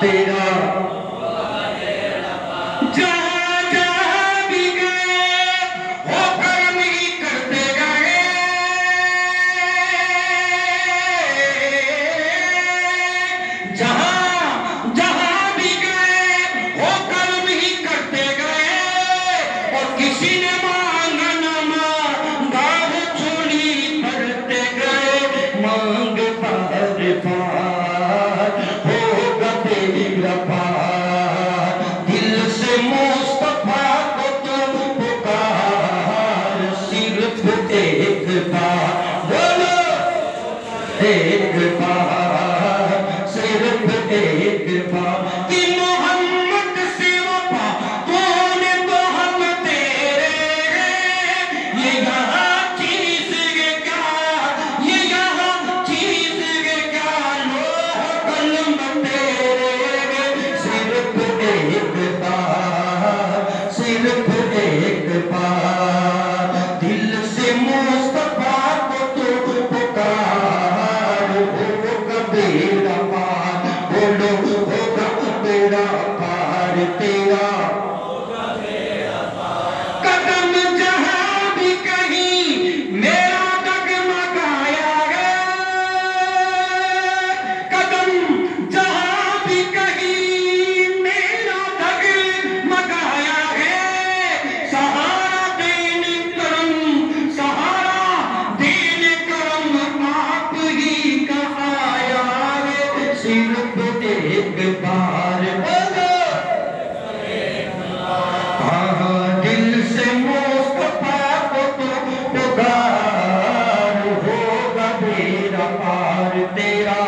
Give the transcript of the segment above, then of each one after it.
तेरा जहाँ जहाँ भी गए वो कर्म ही करते गए, जहाँ जहाँ भी गए वो कर्म ही करते गए। और किसी ने मांगा न मांगा वो चोली भरते गए। मांग पार पार होगा तेरा पार, दिल से मुस्तफा को तुम पुकार, सिर्फ एक बार बोलो, एक बार, सिर्फ एक बार कि मोहम्मद से वफा तूने तो हम तेरे हैं। ये यहाँ चीज है क्या, ये यहाँ चीज है क्या, लोह कलम तेरे, सिर्फ एक बार, सिर्फ एक बार, दिल से मुस्तफा को तू पुकार, होगा बेड़ा पार, बोलो होगा बेड़ा पार तेरा। कदम जहाँ भी कहीं मेरा डगमगाया है, कदम जहाँ भी कहीं मेरा डगमगाया है। सहारा देने करम, सहारा देने करम आप ही का आया है। सिर्फ एक बार बोलो, हाँ दिल से मुस्तफा को तो पुकार, होगा बेड़ा पार तेरा।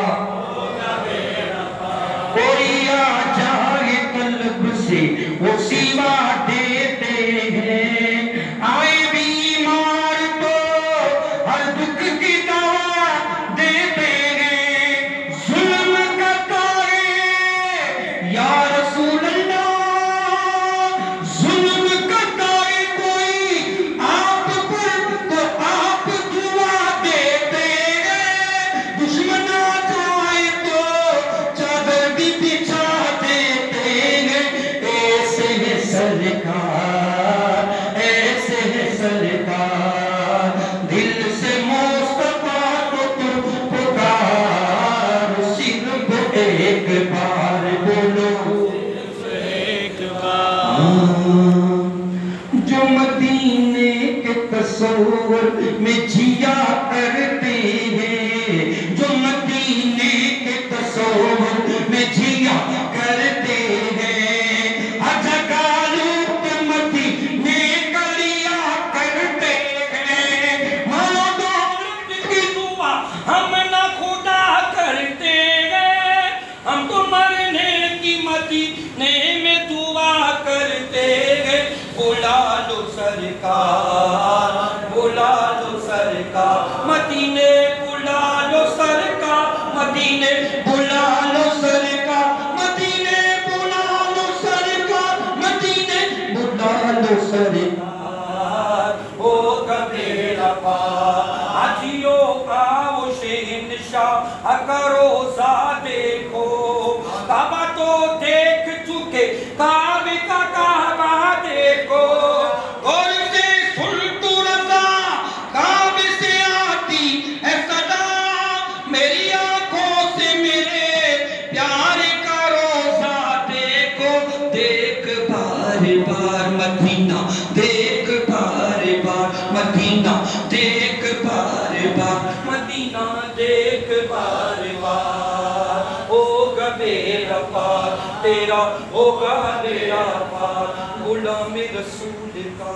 कोई आ जाए कल्ब से वो सिवा देते हैं, आए बीमार तो हर दुख की दवा देते हैं। जुल्म करता है या रसूल अल्लाह, जुल्म करता है कोई आप पर तो आप दुआ देते हैं। दुश्मन आ जाए तो चादर भी बिछा देते हैं। ऐसे है सरकार, ऐसे है सरकार, दिल से मुस्तफा को तुम पुकार, सिर्फ एक बार बोलो, एक बार। जो मदीने के तस्वुर में जिया करते हैं, जो मदीने के तस्वुर में जिया करते हैं, अजगालू के मदीने का लिया करते हैं। मानो दौलत की दुआ हम ना खुदा करते हैं, हम तो मरने की मदीने में दुआ करते हैं। बुला लो सरकार, बुला लो सरकार मदीने, बुला लो सरकार मदीने, बुला लो सरकार मदीने, बुला लो सरकार मदीने, बुला लो सरकार, होगा बेड़ा पार। हाजियों का वो शहंशाह करो सा देखो, काबा तो देख चुके, काबे का काबा देखो। और से सुन तू रज़ा, काबे से आती है सदा, मेरी आंखों से मेरे प्यार का रोज़ा देखो। देख बार बार मदीना, देख बार बार मदीना, देख बार बार मदीना, देख बार बार, होगा मेरा पार तेरा, होगा मेरा पार। गुलाम रसूल का